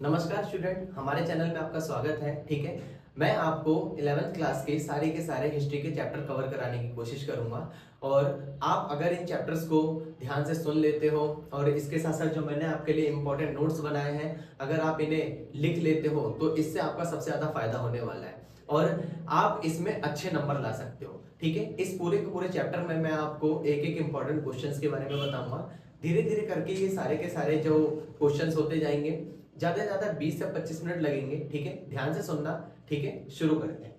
नमस्कार स्टूडेंट, हमारे चैनल में आपका स्वागत है। ठीक है, मैं आपको 11th क्लास के सारे हिस्ट्री के चैप्टर कवर कराने की कोशिश करूंगा और आप अगर इन चैप्टर्स को ध्यान से सुन लेते हो और इसके साथ साथ जो मैंने आपके लिए इंपॉर्टेंट नोट्स बनाए हैं अगर आप इन्हें लिख लेते हो तो इससे आपका सबसे ज्यादा फायदा होने वाला है और आप इसमें अच्छे नंबर ला सकते हो। ठीक है, इस पूरे के पूरे चैप्टर में मैं आपको एक एक इंपॉर्टेंट क्वेश्चंस के बारे में बताऊंगा। धीरे धीरे करके ये सारे के सारे जो क्वेश्चंस होते जाएंगे, ज्यादा से ज्यादा 20 से 25 मिनट लगेंगे। ठीक है, ध्यान से सुनना। ठीक है, शुरू करते हैं।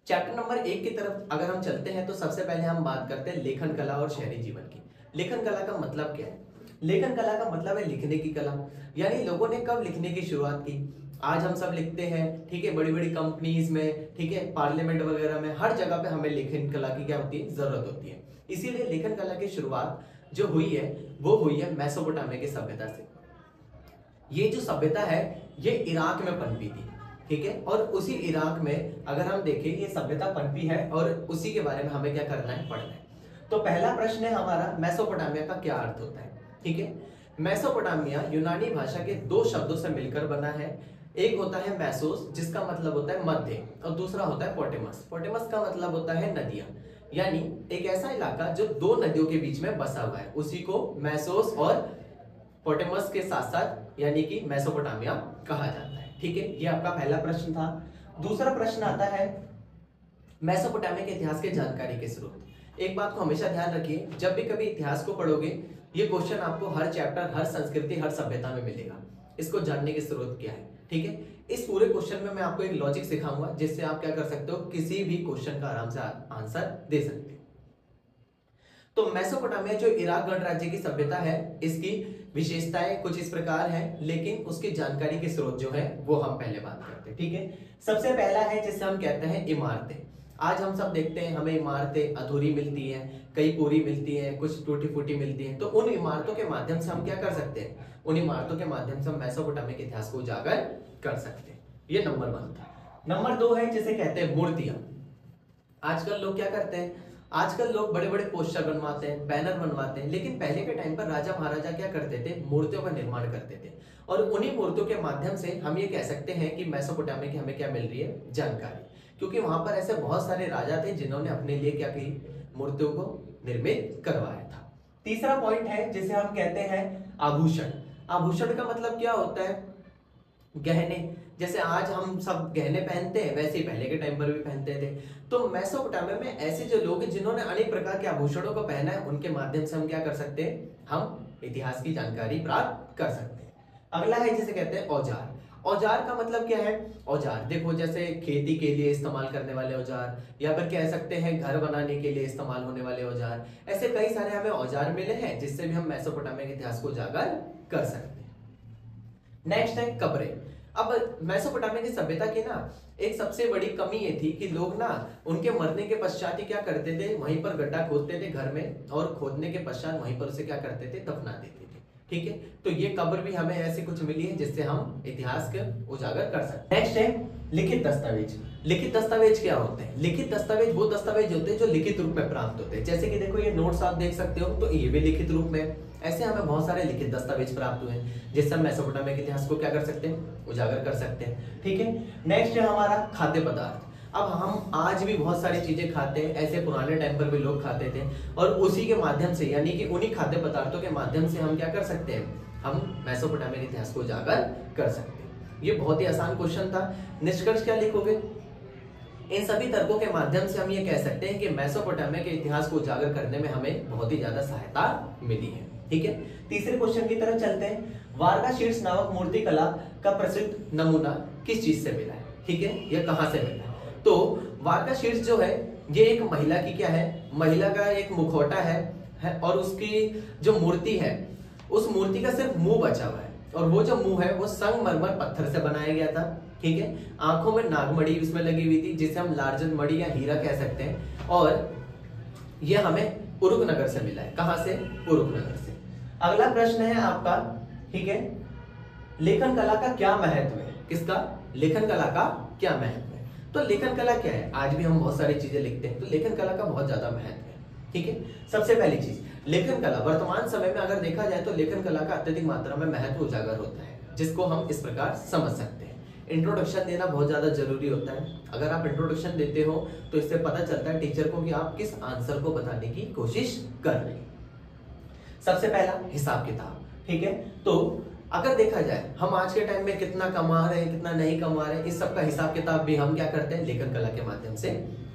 चैप्टर नंबर 1 की तरफ अगर हम चलते हैं तो सबसे पहले हम बात करते हैं लेखन कला और शहरी जीवन की। लेखन कला का मतलब क्या है? लेखन कला का मतलब है लिखने की कला, यानी लोगों ने कब लिखने की शुरुआत की। आज हम सब लिखते हैं, ठीक है, बड़ी बड़ी कंपनीज में, ठीक है, पार्लियामेंट वगैरह में, हर जगह पे हमें लेखन कला की क्या होती है, जरूरत होती है। इसीलिए लेखन कला की शुरुआत जो हुई है वो हुई है मेसोपोटामिया की सभ्यता से। ये जो सभ्यता है ये इराक में पनपी थी। ठीक है, और उसी इराक में अगर हम देखें ये सभ्यता पनपी है और उसी के बारे में हमें क्या करना है, पढ़ना है। तो पहला प्रश्न है हमारा, मेसोपोटामिया का क्या अर्थ होता है। ठीक है, मेसोपोटामिया यूनानी भाषा के दो शब्दों से मिलकर बना है। एक होता है मैसोस जिसका मतलब होता है मध्य और दूसरा होता है पोटेमस। पोटेमस का मतलब होता है नदियां, यानी एक ऐसा इलाका जो दो नदियों के बीच में बसा हुआ है, उसी को मैसोस और पोटेमस के साथ साथ यानी कि मेसोपोटामिया कहा जाता है। ठीक है, ये आपका पहला प्रश्न था। दूसरा प्रश्न आता है मेसोपोटामिया के इतिहास के जानकारी के स्रोत। एक बात को हमेशा ध्यान रखिए, जब भी कभी इतिहास को पढ़ोगे ये क्वेश्चन आपको हर चैप्टर, हर संस्कृति, हर सभ्यता में मिलेगा। इसको जानने के स्रोत क्या है। ठीक है, इस पूरे क्वेश्चन में मैं आपको एक लॉजिक सिखाऊंगा जिससे आप क्या कर सकते हो, किसी भी क्वेश्चन का आराम से आंसर दे सकते हो। तो मेसोपोटामिया जो इराक गणराज्य की सभ्यता है, इसकी विशेषताएं कुछ इस प्रकार हैं, लेकिन उसकी जानकारी के स्रोत जो है वो हम पहले बात करते हैं। ठीक है, सबसे पहला है जिसे हम कहते हैं इमारतें। आज हम सब देखते हैं हमें इमारतें अधूरी मिलती हैं, कई पूरी मिलती हैं, कुछ टूटी फूटी मिलती हैं। तो उन इमारतों के माध्यम से हम क्या कर सकते हैं, उन इमारतों के माध्यम से हम मेसोपोटामिया के इतिहास को उजागर कर सकते हैं। ये नंबर 1 था। नंबर 2 है जिसे कहते हैं मूर्तियां। आजकल लोग क्या करते हैं, आजकल लोग बड़े बड़े पोस्टर बनवाते हैं, बैनर बनवाते हैं, लेकिन पहले के टाइम पर राजा महाराजा क्या करते थे, मूर्तियों का निर्माण करते थे और उन्हीं मूर्तियों के माध्यम से हम ये कह सकते हैं कि मेसोपोटामिया की हमें क्या मिल रही है, जानकारी। क्योंकि वहां पर ऐसे बहुत सारे राजा थे जिन्होंने अपने लिए क्या की, मूर्तियों को निर्मित करवाया था। तीसरा पॉइंट है जिसे हम कहते हैं आभूषण। आभूषण का मतलब क्या होता है, गहने। जैसे आज हम सब गहने पहनते हैं वैसे ही पहले के टाइम पर भी पहनते थे। तो मेसोपोटामिया में ऐसे जो लोग हैं जिन्होंने अनेक प्रकार के आभूषणों को पहना है, उनके माध्यम से हम क्या कर सकते हैं, हम इतिहास की जानकारी प्राप्त कर सकते हैं। अगला है जिसे कहते हैं औजार। औजार का मतलब क्या है, औजार देखो जैसे खेती के लिए इस्तेमाल करने वाले औजार, या फिर कह सकते हैं घर बनाने के लिए इस्तेमाल होने वाले औजार। ऐसे कई सारे हमें औजार मिले हैं जिससे भी हम मेसोपोटामिया के इतिहास को उजागर कर सकते हैं। नेक्स्ट है कब्रें। अब मेसोपोटामिया की सभ्यता की ना एक सबसे बड़ी कमी ये थी कि लोग ना उनके मरने के पश्चात ही क्या करते थे, वहीं पर गड्ढा खोदते थे घर में और खोदने के पश्चात वहीं पर उसे क्या करते थे, दफना देते थे। ठीक है, तो ये कब्र भी हमें ऐसे कुछ मिली है जिससे हम इतिहास का उजागर कर सकते हैं। नेक्स्ट है लिखित दस्तावेज। लिखित दस्तावेज क्या होते हैं? लिखित दस्तावेज वो दस्तावेज होते हैं जो लिखित रूप में प्राप्त होते हैं। जैसे कि देखो ये नोट्स आप देख सकते हो, तो ये भी लिखित रूप में। ऐसे हमें बहुत सारे लिखित दस्तावेज प्राप्त हुए हैं जिससे हम मेसोपोटामिया के इतिहास को क्या कर सकते हैं, उजागर कर सकते हैं। ठीक है, नेक्स्ट है हमारा खाद्य पदार्थ। अब हम आज भी बहुत सारी चीजें खाते हैं, ऐसे पुराने टाइम पर भी लोग खाते थे और उसी के माध्यम से यानी कि उन्हीं खाद्य पदार्थों के माध्यम से हम क्या कर सकते हैं, हम मेसोपोटामिया के इतिहास को उजागर कर सकते हैं। ये बहुत ही आसान क्वेश्चन था। निष्कर्ष क्या लिखोगे? इन सभी तर्कों के माध्यम से हम ये कह सकते हैं कि मेसोपोटामिया के इतिहास को उजागर करने में हमें बहुत ही ज्यादा सहायता मिली है। ठीक है, तीसरे क्वेश्चन की तरफ चलते हैं। वारगा शीर्ष नामक मूर्ति कला का प्रसिद्ध नमूना किस चीज से मिला है? ठीक है, यह कहां से मिला है? तो वारगा शीर्ष जो है ये एक महिला की क्या है, महिला का एक मुखौटा है और उसकी जो मूर्ति है उस मूर्ति का सिर्फ मुंह बचा हुआ है और वो जो मुंह है वो संगमरमर पत्थर से बनाया गया था। ठीक है, आंखों में नागमणि उसमें लगी हुई थी जिसे हम लार्जन मणि या हीरा कह सकते हैं और ये हमें उरुक नगर से मिला है। कहां से? उरुक नगर से। अगला प्रश्न है आपका, ठीक है, लेखन कला का क्या महत्व है? किसका? लेखन कला का क्या महत्व है? तो लेखन कला क्या है? आज भी हम बहुत सारी चीजें लिखते हैं, तो लेखन कला का बहुत ज्यादा महत्व है। ठीक है, सबसे पहली चीज लेखन कला, वर्तमान समय में अगर देखा जाए तो लेखन कला का अत्यधिक मात्रा में महत्व उजागर होता है। जिसको हम इस प्रकार समझ सकते हैं। इंट्रोडक्शन देना बहुत ज्यादा जरूरी होता है। अगर आप इंट्रोडक्शन देते हो तो इससे पता चलता है टीचर को कि आप किस आंसर को बताने की कोशिश कर रहे हैं। सबसे पहला हिसाब किताब, ठीक है। तो अगर देखा जाए हम आज के टाइम में कितना कमा रहे हैं, कितना नहीं कमा रहे हैं, इस सब का हिसाब किताब भी हम क्या करते हैं, लेखन कला के माध्यम से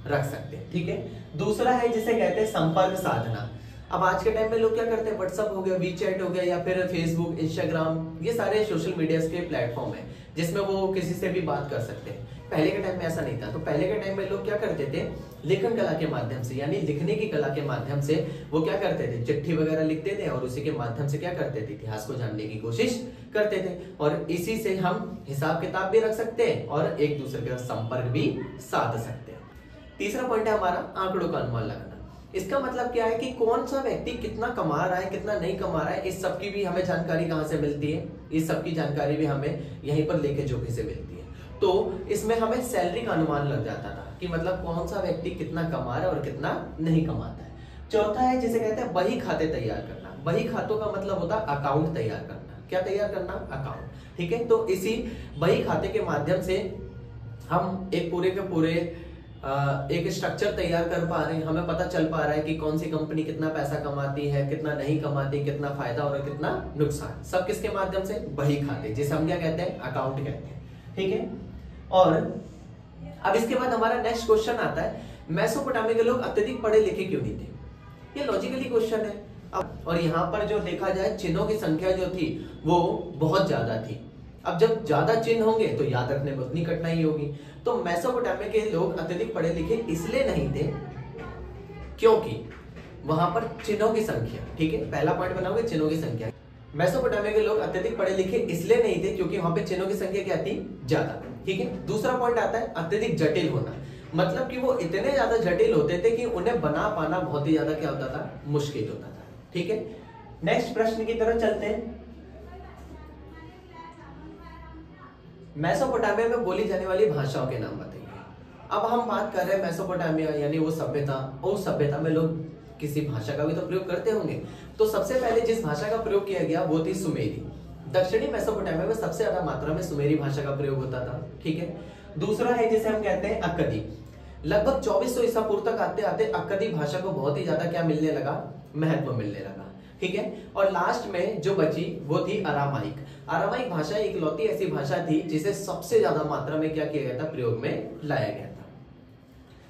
रख सकते हैं, ठीक है। दूसरा है जिसे कहते हैं संपर्क साधना। अब आज के टाइम में लोग क्या करते हैं, व्हाट्सअप हो गया, वीचैट हो गया, या फिर फेसबुक, इंस्टाग्राम, ये सारे सोशल मीडिया के प्लेटफॉर्म है जिसमें वो किसी से भी बात कर सकते हैं। पहले के टाइम में ऐसा नहीं था। तो पहले के टाइम में लोग क्या करते थे, लेखन कला के माध्यम से, यानी लिखने की कला के माध्यम से वो क्या करते थे, चिट्ठी वगैरह लिखते थे और उसी के माध्यम से क्या करते थे, इतिहास को जानने की कोशिश करते थे। और इसी से हम हिसाब किताब भी रख सकते हैं और एक दूसरे के साथ संपर्क भी साध सकते हैं। तीसरा पॉइंट है हमारा आंकड़ों का अनुमान लगाना। इसका मतलब क्या है कि कौन सा व्यक्ति कितना कमा रहा है, कितना नहीं कमा रहा है, इस सब की भी हमें जानकारी कहां से मिलती है, इस सब की जानकारी भी हमें यहीं पर लेखे जोखे से मिलती है। तो इसमें हमें सैलरी का अनुमान लग जाता था कि मतलब कौन सा व्यक्ति कितना कमा रहा है और कितना नहीं कमाता है। चौथा है जिसे कहते हैं बही खाते तैयार करना। बही खातों का मतलब होता है अकाउंट तैयार करना। क्या तैयार करना, अकाउंट, ठीक है। तो इसी बही खाते के माध्यम से हम एक पूरे के पूरे एक स्ट्रक्चर तैयार कर पा रहे हैं। हमें पता चल पा रहा है कि कौन सी कंपनी कितना पैसा कमाती है, कितना नहीं कमाती, कितना फायदा और कितना नुकसान, सब किसके माध्यम से, बही खाते, जिसे हम क्या कहते हैं, अकाउंट कहते हैं, ठीक है। और अब इसके बाद हमारा नेक्स्ट क्वेश्चन आता है, मेसोपोटामिया के लोग अत्यधिक पढ़े लिखे क्यों नहीं थे। ये लॉजिकली क्वेश्चन है। अब और यहाँ पर जो देखा जाए चिन्हों की संख्या जो थी वो बहुत ज्यादा थी। अब जब ज्यादा चिन्ह होंगे तो याद रखने में उतनी कठिनाई होगी। तो मेसोपोटामिया के लोग अत्यधिक पढ़े लिखे इसलिए नहीं थे क्योंकि वहां पर चिन्हों की संख्या, ठीक है, पहला पॉइंट बनाओगे चिन्हों की संख्या। मेसोपोटामिया के लोग अत्यधिक पढ़े लिखे इसलिए नहीं थे क्योंकि वहां पे चिन्हों की संख्या क्या थी, ज्यादा, ठीक है। दूसरा पॉइंट आता है अत्यधिक जटिल होना, मतलब कि वो इतने ज्यादा जटिल होते थे कि उन्हें बना पाना बहुत ही ज्यादा क्या होता था, मुश्किल होता था, ठीक है। नेक्स्ट प्रश्न की तरफ चलते हैं। मेसोपोटामिया में बोली जाने वाली भाषाओं के नाम बताइए। अब हम बात कर रहे हैं मेसोपोटामिया यानी वो सभ्यता, उस सभ्यता में लोग किसी भाषा का भी तो प्रयोग करते होंगे। तो सबसे पहले जिस भाषा का प्रयोग किया गया वो थी सुमेरी। दक्षिणी मेसोपोटामिया में सबसे ज्यादा मात्रा में सुमेरी भाषा का प्रयोग होता था, ठीक है। दूसरा है जिसे हम कहते हैं अक्कदी। लगभग 2400 ईसा पूर्व तक आते आते अक्कदी भाषा को बहुत ही ज्यादा क्या मिलने लगा, महत्व मिलने लगा, ठीक है। और लास्ट में जो बची वो थी अरामाइक। अरामाइक भाषा इकलौती ऐसी भाषा थी जिसे सबसे ज्यादा मात्रा में क्या किया गया था, प्रयोग में लाया गया था।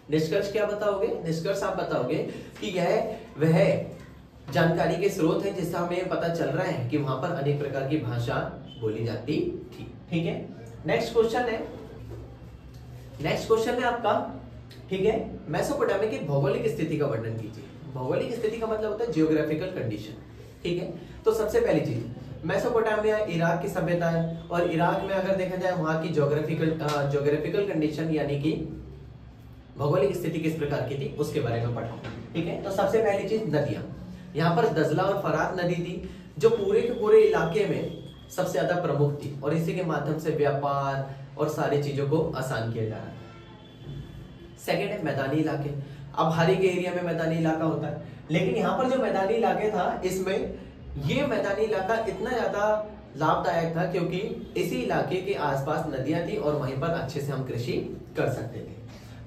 निष्कर्ष क्या बताओगे, निष्कर्ष आप बताओगे कि यह वह जानकारी के स्रोत है जिससे हमें पता चल रहा है कि वहां पर अनेक प्रकार की भाषा बोली जाती थी, ठीक है। नेक्स्ट क्वेश्चन है आपका, ठीक है, मेसोपोटामिया की भौगोलिक स्थिति का वर्णन कीजिए। भौगोलिक स्थिति का मतलब होता है जियोग्राफिकल कंडीशन, ठीक है। तो सबसे पहली चीज, मेसोपोटामिया इराक की सभ्यता है और इराक में अगर देखा जाए वहां की ज्योग्राफिकल कंडीशन यानी कि भौगोलिक स्थिति किस प्रकार की थी उसके बारे में पढ़ा, ठीक है। तो सबसे पहली चीज नदियां, यहाँ पर दजला और फरात नदी थी जो पूरे के पूरे इलाके में सबसे ज्यादा प्रमुख थी और इसी के माध्यम से व्यापार और सारी चीजों को आसान किया जा रहा था। सेकेंड है मैदानी इलाके। अब हर एक एरिया में मैदानी इलाका होता है, लेकिन यहाँ पर जो मैदानी इलाके था इसमें ये मैदानी इलाका इतना ज्यादा लाभदायक था क्योंकि इसी इलाके के आसपास नदियां थी और वहीं पर अच्छे से हम कृषि कर सकते थे।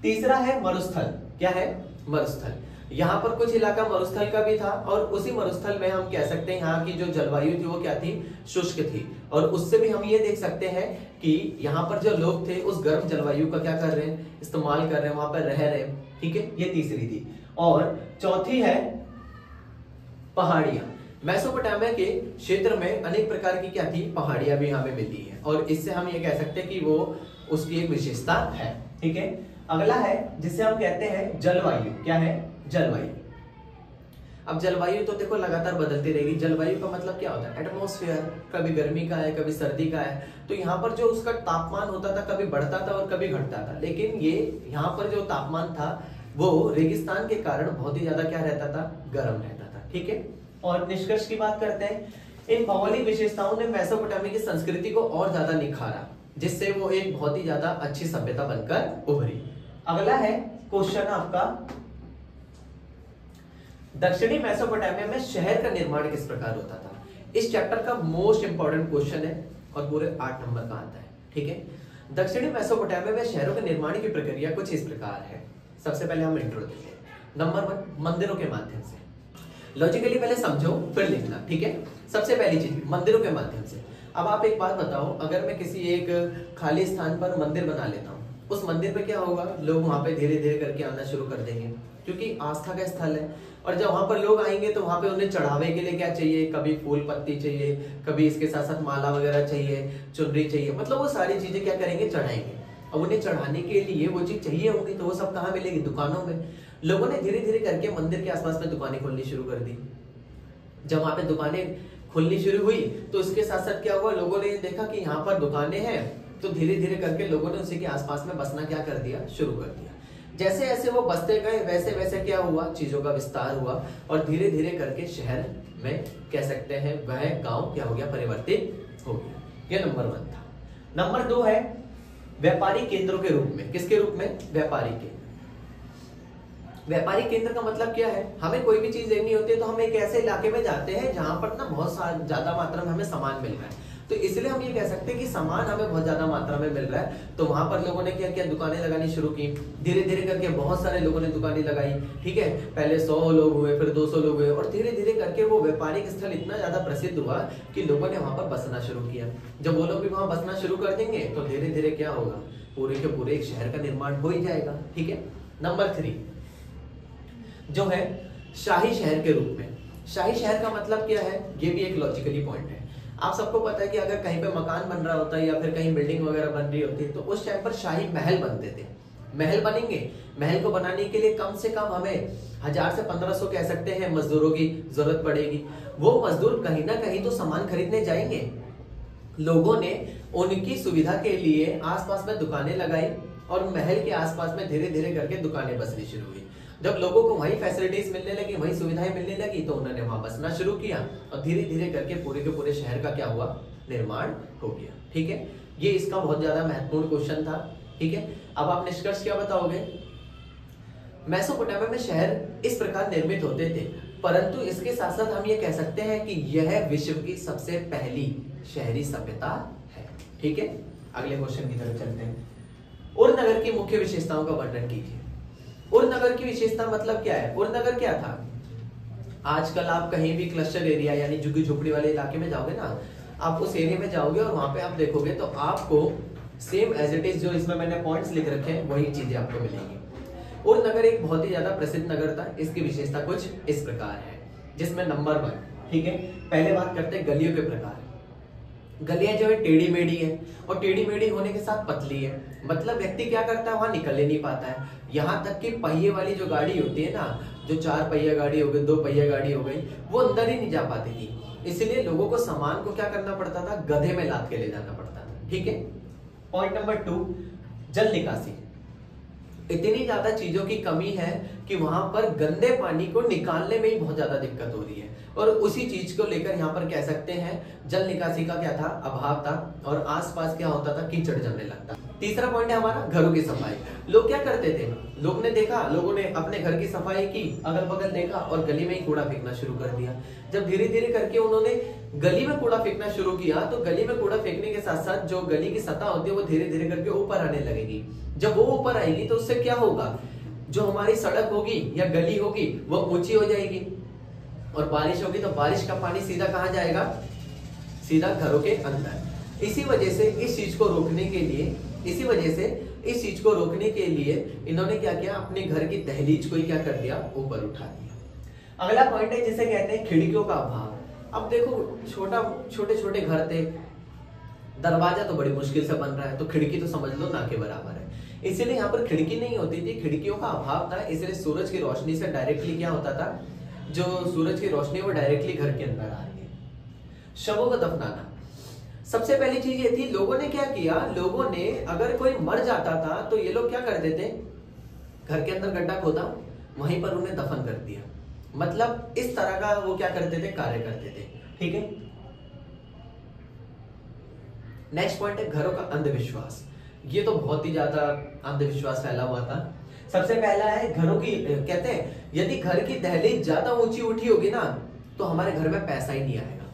तीसरा है मरुस्थल। क्या है, मरुस्थल। यहाँ पर कुछ इलाका मरुस्थल का भी था और उसी मरुस्थल में हम कह सकते हैं यहाँ की जो जलवायु थी वो क्या थी, शुष्क थी। और उससे भी हम ये देख सकते हैं कि यहाँ पर जो लोग थे उस गर्म जलवायु का क्या कर रहे हैं, इस्तेमाल कर रहे हैं, वहां पर रह रहे हैं, ठीक है। ये तीसरी थी। और चौथी है पहाड़ियां। मेसोपोटामिया के क्षेत्र में अनेक प्रकार की क्या थी, पहाड़ियां भी हमें मिली है और इससे हम ये कह सकते हैं कि वो उसकी एक विशेषता है, ठीक है। अगला है जिसे हम कहते हैं जलवायु। क्या है, जलवायु। अब जलवायु तो देखो लगातार बदलती रहेगी। जलवायु का मतलब क्या होता है, एटमॉस्फेयर, कभी गर्मी का है, कभी सर्दी का है। तो यहाँ पर जो उसका तापमान होता था कभी बढ़ता था और कभी घटता था, लेकिन ये यहाँ पर जो तापमान था वो रेगिस्तान के कारण बहुत ही ज्यादा क्या रहता था, गर्म रहता था, ठीक है। और निष्कर्ष की बात करते हैं, इन भौगोलिक विशेषताओं ने मेसोपोटामिया की संस्कृति को और ज्यादा निखारा, जिससे वो एक बहुत ही ज्यादा अच्छी सभ्यता बनकर उभरी। अगला है क्वेश्चन आपका, दक्षिणी मेसोपोटामिया में शहर का निर्माण किस प्रकार होता था। इस चैप्टर का मोस्ट इंपॉर्टेंट क्वेश्चन है और पूरे 8 नंबर का आता है। ठीक है, दक्षिणी मेसोपोटामिया में शहरों के निर्माण की प्रक्रिया कुछ इस प्रकार है। सबसे पहले हम इंट्रो देंगे। नंबर 1, मंदिरों के माध्यम से। लॉजिकली पहले समझो फिर लिखना। ठीक है, सबसे पहली चीज मंदिरों के माध्यम से। अब आप एक बात बताओ, अगर मैं किसी एक खाली स्थान पर मंदिर बना लेता हूँ, उस मंदिर पे क्या होगा, लोग वहां पे धीरे धीरे करके आना शुरू कर देंगे, क्योंकि आस्था का स्थल है। और जब वहां पर लोग आएंगे तो वहां पे उन्हें चढ़ावे के लिए क्या चाहिए, कभी फूल पत्ती चाहिए, कभी इसके साथ साथ माला वगैरह चाहिए, चुनरी चाहिए, मतलब वो सारी चीजें क्या करेंगे, चढ़ाएंगे। अब उन्हें चढ़ाने के लिए वो चीज चाहिए होगी, तो वो सब कहाँ मिलेगी, दुकानों में। लोगों ने धीरे धीरे करके मंदिर के आसपास में दुकानें खोलनी शुरू कर दी। जब वहां पे दुकानें खुलनी शुरू हुई तो इसके साथ साथ क्या हुआ, लोगों ने देखा कि यहाँ पर दुकानें हैं, तो धीरे धीरे करके लोगों ने उसी के आसपास में बसना क्या कर दिया, शुरू कर दिया। जैसे जैसे वो बसते गए वैसे वैसे क्या हुआ, चीजों का विस्तार हुआ और धीरे धीरे करके शहर में कह सकते हैं वह गांव क्या हो गया, परिवर्तित हो गया। ये नंबर 1 था। नंबर 2 है व्यापारिक केंद्रों के रूप में। किसके रूप में, व्यापारिक केंद्र। व्यापारिक केंद्र का मतलब क्या है, हमें कोई भी चीज लेनी होती है तो हम एक ऐसे इलाके में जाते हैं जहां पर ना बहुत ज्यादा मात्रा में हमें सामान मिल रहा है, तो इसलिए हम ये कह सकते हैं कि सामान हमें बहुत ज्यादा मात्रा में मिल रहा है। तो वहां पर लोगों ने क्या किया, दुकानें लगानी शुरू की। धीरे धीरे करके बहुत सारे लोगों ने दुकानें लगाई। ठीक है, पहले 100 लोग हुए, फिर 200 लोग हुए, और धीरे धीरे करके वो व्यापारिक स्थल इतना ज्यादा प्रसिद्ध हुआ कि लोगों ने वहां पर बसना शुरू किया। जब वो लोग भी वहां बसना शुरू कर देंगे तो धीरे धीरे क्या होगा, पूरे के पूरे एक शहर का निर्माण हो ही जाएगा। ठीक है, नंबर 3 जो है शाही शहर के रूप में। शाही शहर का मतलब क्या है, ये भी एक लॉजिकली पॉइंट है। आप सबको पता है कि अगर कहीं पे मकान बन रहा होता है या फिर कहीं बिल्डिंग वगैरह बन रही होती है तो उस टाइम पर शाही महल बनते थे। महल बनेंगे, महल को बनाने के लिए कम से कम हमें 1000 से 1500 कह सकते हैं मजदूरों की जरूरत पड़ेगी। वो मजदूर कहीं ना कहीं तो सामान खरीदने जाएंगे। लोगों ने उनकी सुविधा के लिए आसपास में दुकानें लगाई और महल के आसपास में धीरे धीरे करके दुकानें बसनी शुरू हुई। जब लोगों को वही फैसिलिटीज मिलने लगी, वही सुविधाएं मिलने लगी, तो उन्होंने वहां बसना शुरू किया और धीरे धीरे करके पूरे के पूरे शहर का क्या हुआ, निर्माण हो गया। ठीक है, ये इसका बहुत ज्यादा महत्वपूर्ण क्वेश्चन था। ठीक है, अब आप निष्कर्ष क्या बताओगे, मेसोपोटामिया में शहर इस प्रकार निर्मित होते थे, परंतु इसके साथ साथ हम ये कह सकते हैं कि यह विश्व की सबसे पहली शहरी सभ्यता है। ठीक है, अगले क्वेश्चन की तरफ चलते हैं। उर नगर की मुख्य विशेषताओं का वर्णन कीजिए। उर नगर की विशेषता मतलब क्या है, उर नगर क्या था, आजकल आप कहीं भी क्लस्टर एरिया यानी झुग्गी झोपड़ी वाले इलाके में जाओगे ना, आप उस एरिया में जाओगे और वहां पे आप देखोगे तो आपको सेम एज इट इज जो इसमें मैंने पॉइंट्स लिख रखे हैं वही चीजें आपको मिलेंगी। उर नगर एक बहुत ही ज्यादा प्रसिद्ध नगर था। इसकी विशेषता कुछ इस प्रकार है, जिसमें नंबर 1, ठीक है, पहले बात करते हैं गलियों के प्रकार। गलियां जो है टेढ़ी मेढ़ी है और टेढ़ी मेढ़ी होने के साथ पतली है, मतलब व्यक्ति क्या करता है, वहां निकल ही नहीं पाता है। यहाँ तक कि पहिए वाली जो गाड़ी होती है ना, जो 4 पहिया गाड़ी हो गई, 2 पहिया गाड़ी हो गई, वो अंदर ही नहीं जा पाती थी। इसलिए लोगों को सामान को क्या करना पड़ता था, गधे में लाद के ले जाना पड़ता था। ठीक है, पॉइंट नंबर 2, जल निकासी। इतनी ज्यादा चीजों की कमी है कि वहां पर गंदे पानी को निकालने में ही बहुत ज्यादा दिक्कत हो रही है, और उसी चीज को लेकर यहाँ पर कह सकते हैं जल निकासी का क्या था, अभाव था, और आसपास क्या होता था, कीचड़ जमने लगता। तीसरा पॉइंट है हमारा घरों की सफाई। लोग क्या करते थे, लोग ने देखा, लोगों ने अपने घर की सफाई की, अगल बगल देखा और गली में ही कूड़ा फेंकना शुरू कर दिया। जब धीरे धीरे करके उन्होंने गली में कूड़ा फेंकना शुरू किया तो गली में कूड़ा फेंकने के साथ साथ जो गली की सतह होती है वो धीरे धीरे करके ऊपर आने लगेगी। जब वो ऊपर आएगी तो उससे क्या होगा, जो हमारी सड़क होगी या गली होगी वो ऊंची हो जाएगी, और बारिश होगी तो बारिश का पानी सीधा कहां जाएगा, सीधा घरों के अंदर। इसी वजह से इस चीज को रोकने के लिए इन्होंने क्या किया, अपने घर की दहलीज को ही क्या कर दिया, ऊपर उठा दिया। अगला पॉइंट है जिसे कहते हैं खिड़कियों का अभाव। अब देखो छोटे छोटे घर थे, दरवाजा तो बड़ी मुश्किल से बन रहा है, तो खिड़की तो समझ लो ना के बराबर है। इसीलिए यहाँ पर खिड़की नहीं होती थी, खिड़कियों का अभाव था, इसलिए सूरज की रोशनी से डायरेक्टली क्या होता था, जो सूरज की रोशनी वो डायरेक्टली घर के अंदर आ रही है। शवों को दफनाना, सबसे पहली चीज ये थी, लोगों ने क्या किया, लोगों ने अगर कोई मर जाता था तो ये लोग क्या कर देते, घर के अंदर गड्ढा खोदा, वहीं पर उन्हें दफन कर दिया। मतलब इस तरह का वो क्या करते थे, कार्य करते थे। ठीक है, नेक्स्ट पॉइंट है घरों का अंधविश्वास। ये तो बहुत ही ज्यादा अंधविश्वास फैला हुआ था। सबसे पहला है घरों की, कहते हैं यदि घर की दहलीज ज्यादा ऊंची उठी होगी ना तो हमारे घर में पैसा ही नहीं आएगा।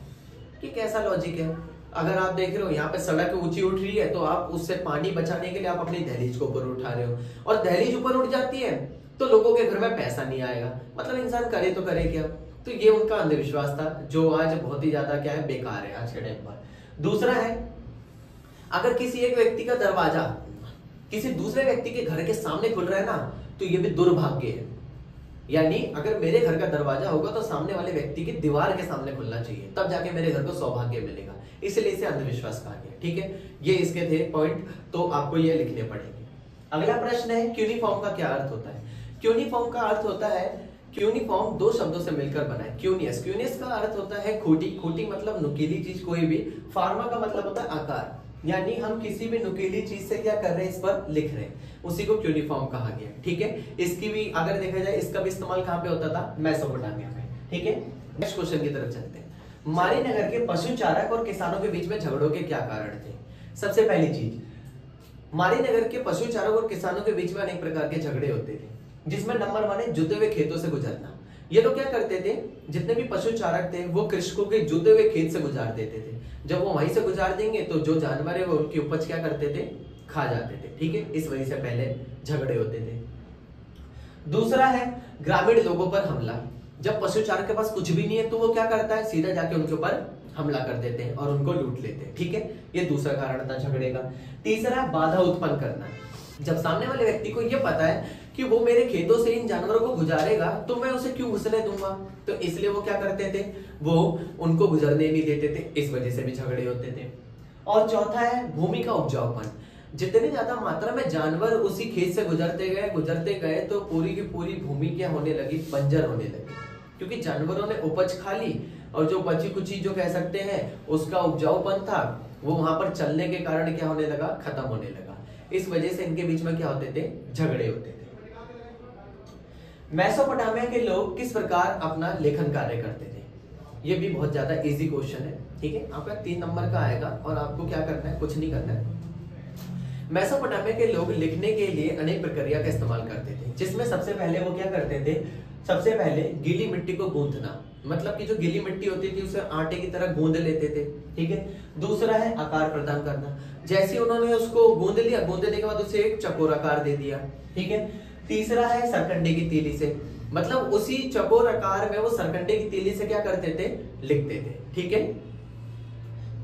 ये कैसा लॉजिक है, अगर आप देख रहे हो यहाँ पे सड़क ऊंची उठ रही है तो आप उससे पानी बचाने के लिए आप अपनी दहलीज को ऊपर उठा रहे हो, और दहलीज ऊपर उठ जाती है तो लोगों के घर में पैसा नहीं आएगा, मतलब इंसान करे तो करे क्या। तो ये उनका अंधविश्वास था जो आज बहुत ही ज्यादा क्या है, बेकार है आज के टाइम पर। दूसरा है, अगर किसी एक व्यक्ति का दरवाजा किसी दूसरे व्यक्ति के घर के सामने खुल रहा है ना, तो ये भी दुर्भाग्य है। यानी अगर मेरे घर का दरवाजा होगा तो सामने वाले व्यक्ति की दीवार के सामने खुलना चाहिए, तब जाके मेरे घर को सौभाग्य मिलेगा, इसलिए इसे अंधविश्वास कहा गया। ठीक है, ये इसके थे पॉइंट, तो आपको ये लिखने पड़ेंगे। अगला प्रश्न है, क्यूनिफॉर्म का क्या अर्थ होता है। क्यूनिफॉर्म का अर्थ होता है, क्यूनिफॉर्म दो शब्दों से मिलकर बना है। क्यूनियस, क्यूनियस का अर्थ होता है खूंटी, खूंटी मतलब नुकीली चीज कोई भी। फार्मा का मतलब होता है आकार, यानी हम किसी भी नुकीली चीज से क्या कर रहे हैं, इस पर लिख रहे हैं, उसी को क्यूनिफॉर्म कहा गया। ठीक है, इसकी भी अगर देखा जाए इसका भी इस्तेमाल कहां पे होता था, मेसोपोटामिया में। ठीक है, नेक्स्ट क्वेश्चन की तरफ चलते हैं। मारीनगर के पशु चारक और किसानों के बीच में झगड़ों के क्या कारण थे। सबसे पहली चीज, मारीनगर के पशु चारक और किसानों के बीच में अनेक प्रकार के झगड़े होते थे, जिसमें नंबर 1 है जुते हुए खेतों से गुजरना। ये लोग क्या करते थे, जितने भी पशु चारक थे वो कृषकों के जुते हुए खेत से गुजार देते थे। जब वो वहीं से गुजार देंगे तो जो जानवर है वो उनकी उपज क्या करते थे, खा जाते थे। ठीक है, इस वजह से पहले झगड़े होते थे। दूसरा है ग्रामीण लोगों पर हमला। जब पशु चारक के पास कुछ भी नहीं है तो वो क्या करता है, सीधा जाके उनके ऊपर हमला कर देते हैं और उनको लूट लेते हैं। ठीक है, ये दूसरा कारण था झगड़े का। तीसरा, बाधा उत्पन्न करना। जब सामने वाले व्यक्ति को ये पता है कि वो मेरे खेतों से इन जानवरों को गुजारेगा तो मैं उसे क्यों घुसने दूंगा, तो इसलिए वो क्या करते थे, वो उनको गुजरने नहीं देते थे, इस वजह से भी झगड़े होते थे। और चौथा है भूमि का उपजाऊपन। जितनी ज्यादा मात्रा में जानवर उसी खेत से गुजरते गए तो पूरी की पूरी भूमि क्या होने लगी, बंजर होने लगी, क्योंकि जानवरों ने उपज खा ली और जो बची कुची जो कह सकते हैं उसका उपजाऊपन था वो वहां पर चलने के कारण क्या होने लगा, खत्म होने लगा। इस वजह से इनके बीच में क्या होते थे, झगड़े होते थे। मेसोपोटामिया के लोग किस प्रकार अपना लेखन कार्य करते थे। ये भी बहुत ज्यादा इजी क्वेश्चन है। ठीक है, आपका 3 नंबर का आएगा और आपको क्या करना है, कुछ नहीं करना है। मेसोपोटामिया के लोग लिखने के लिए अनेक प्रक्रिया का इस्तेमाल करते थे, जिसमें सबसे पहले वो क्या करते थे, सबसे पहले गीली मिट्टी को गूंथना, मतलब कि जो गीली मिट्टी होती थी उसे आटे की तरह गूंद लेते थे। ठीक है, दूसरा है आकार प्रदान करना। जैसे उन्होंने उसको गूंद लिया, गूंदने के बाद उसे एक चकोर आकार दे दिया। ठीक है, तीसरा है सरकंडे की तीली से, मतलब उसी चकोर आकार में वो सरकंडे की तीली से क्या करते थे, लिखते थे। ठीक है,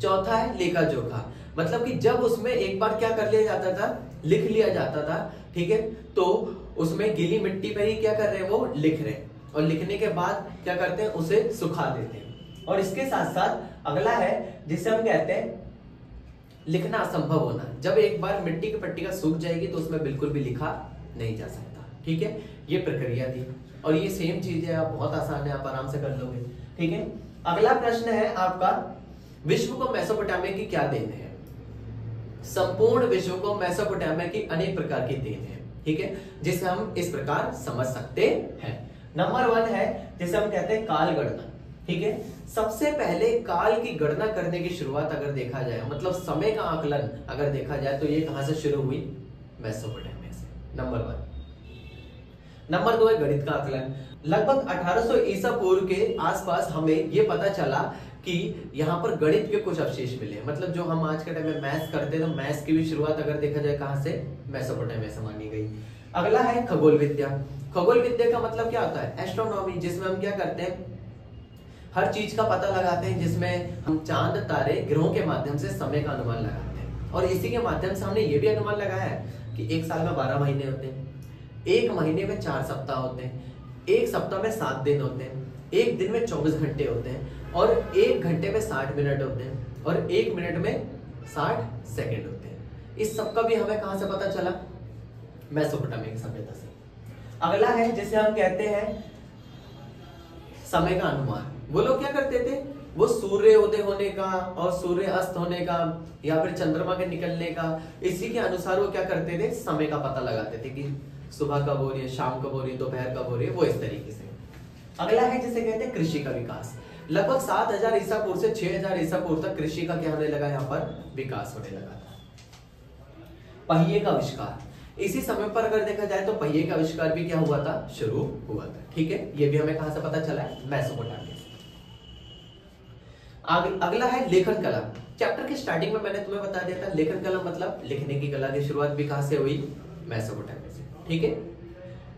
चौथा है लेखा जोखा, मतलब कि जब उसमें एक बार क्या कर लिया जाता था, लिख लिया जाता था। ठीक है, तो उसमें गीली मिट्टी पर ही क्या कर रहे हैं, वो लिख रहे हैं, और लिखने के बाद क्या करते हैं, उसे सुखा देते हैं। और इसके साथ साथ अगला है जिसे हम कहते हैं लिखना असंभव होना। जब एक बार मिट्टी की पट्टिका सूख जाएगी तो उसमें बिल्कुल भी लिखा नहीं जा सकता। ठीक है, ये प्रक्रिया थी और ये सेम चीज है, आप बहुत आसान है, आप आराम से कर लोगे। ठीक है, अगला प्रश्न है आपका, विश्व को मेसोपोटामिया की क्या देन है। संपूर्ण विश्व को मेसोपोटामिया की अनेक प्रकार की देन है। ठीक है, जिसे हम इस प्रकार समझ सकते हैं। नंबर 1 है जिसे हम कहते हैं काल गणना। ठीक है, सबसे पहले काल की गणना करने की शुरुआत अगर देखा जाए, मतलब समय का आकलन अगर देखा जाए तो ये कहां से शुरू हुई, मेसोपोटामिया से। नंबर 1। नंबर 2 है गणित का आकलन। लगभग 1800 ईसा पूर्व के आसपास हमें ये पता चला कि यहाँ पर गणित के कुछ अवशेष मिले, मतलब जो हम आज के टाइम में मैथ्स करते हैं तो मैथ्स की भी शुरुआत अगर देखा जाए कहां से, मेसोपोटामिया से मानी गई। अगला है खगोल विद्या। खगोल विद्या का मतलब क्या होता है, एस्ट्रोनॉमी, जिसमें हम क्या करते हैं, हर चीज का पता लगाते हैं, जिसमें हम चांद तारे ग्रहों के माध्यम से समय का अनुमान लगाते हैं। और इसी के माध्यम से हमने ये भी अनुमान लगाया है कि एक साल में 12 महीने होते हैं, एक महीने में 4 सप्ताह होते हैं, एक सप्ताह में 7 दिन होते हैं, एक दिन में 24 घंटे होते हैं, और एक घंटे में 60 मिनट होते हैं, और एक मिनट में 60 सेकंड होते हैं। इस सब का भी हमें कहां से पता चला, मेसोपोटामिया की सभ्यता से। अगला है जिसे हम कहते हैं समय का अनुमान। वो लोग क्या करते थे, वो सूर्य उदय होने का और सूर्य अस्त होने का या फिर चंद्रमा के निकलने का, इसी के अनुसार वो क्या करते थे, समय का पता लगाते थे कि सुबह कब हो रही है, शाम कब हो रही है, दोपहर कब हो रही है, वो इस तरीके से। अगला है जिसे कहते हैं कृषि का विकास। लगभग 7000 ईसा पूर्व से 6000 ईसा पूर्व तक कृषि का क्या होने लगा, यहाँ पर विकास होने लगा था। पहिए का आविष्कार, इसी समय पर अगर देखा जाए तो पहिए का आविष्कार भी क्या हुआ था, शुरू हुआ था। ठीक है, ये भी हमें कहां से पता चला है, मेसोपोटामिया से। अगला है लेखन कला। चैप्टर के स्टार्टिंग में मैंने तुम्हें बता दिया था लेखन कला मतलब लिखने की कला की शुरुआत भी कहां से हुई, मेसोपोटामिया से, ठीक है।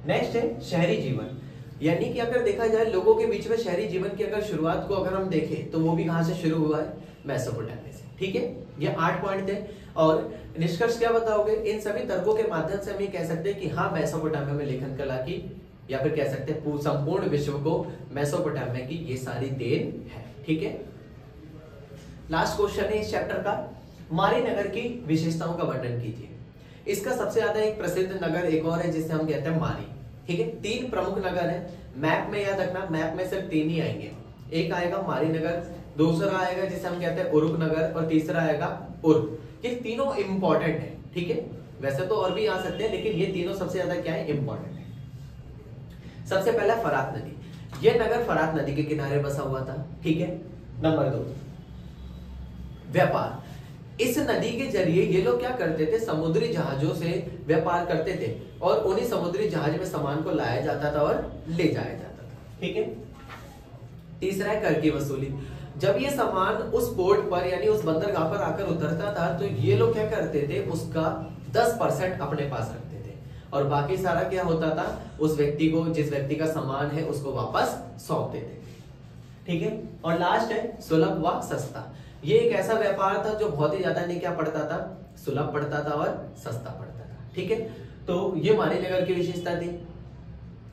नेक्स्ट है शहरी जीवन, यानी कि अगर देखा जाए लोगों के बीच में शहरी जीवन की अगर शुरुआत को अगर हम देखें तो वो भी कहां से शुरू हुआ है, मेसोपोटामिया से, ठीक है। ये 8 पॉइंट थे और निष्कर्ष क्या बताओगे, इन सभी तर्कों के माध्यम से हम ये कह सकते हैं कि हाँ मेसोपोटामिया में लेखन कला की, या फिर कह सकते हैं संपूर्ण विश्व को मेसोपोटामिया की ये सारी देन है, ठीक है। लास्ट क्वेश्चन है इस चैप्टर का, मारी नगर की विशेषताओं का वर्णन कीजिए। इसका सबसे ज्यादा एक प्रसिद्ध नगर एक और है जिसे हम कहते हैं मारी, ठीक है। 3 प्रमुख नगर है, मैप में याद रखना, मैप में सिर्फ 3 ही आएंगे, एक आएगा मारी नगर, दूसरा आएगा जिसे हम कहते हैं उरुक नगर और तीसरा आएगा उर्क। ये तीनों इंपॉर्टेंट है, ठीक है। वैसे तो और भी आ सकते हैं लेकिन ये तीनों सबसे ज्यादा क्या है, इंपॉर्टेंट है। सबसे पहला फरात नदी, यह नगर फरात नदी के किनारे बसा हुआ था, ठीक है। नंबर 2 व्यापार, इस नदी के जरिए ये लोग क्या करते थे, समुद्री जहाजों से व्यापार करते थे और उन्हीं समुद्री जहाज में सामान को लाया जाता था और ले जाया जाता था, ठीक है। तीसरा है कर की वसूली, जब ये सामान उस पोर्ट पर यानी उस बंदरगाह पर आकर उतरता था तो ये लोग क्या करते थे, उसका 10% अपने पास रखते थे और बाकी सारा क्या होता था, उस व्यक्ति को, जिस व्यक्ति का सामान है उसको वापस सौंप देते थे, ठीक है। और लास्ट है सुलभ व सस्ता, ये एक ऐसा व्यापार था जो बहुत ही ज्यादा नहीं क्या पड़ता था, सुलभ पड़ता था और सस्ता पड़ता था, ठीक है। तो ये मारी नगर की विशेषता थी।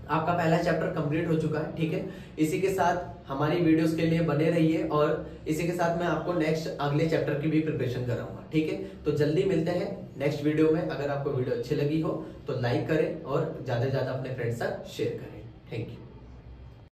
आपका पहला चैप्टर कंप्लीट हो चुका है, ठीक है। इसी के साथ हमारी वीडियोस के लिए बने रहिए और इसी के साथ मैं आपको नेक्स्ट अगले चैप्टर की भी प्रिपरेशन कराऊंगा, ठीक है। तो जल्दी मिलते हैं नेक्स्ट वीडियो में। अगर आपको वीडियो अच्छी लगी हो तो लाइक करें और ज्यादा से ज्यादा अपने फ्रेंड्स तक शेयर करें। Thank you.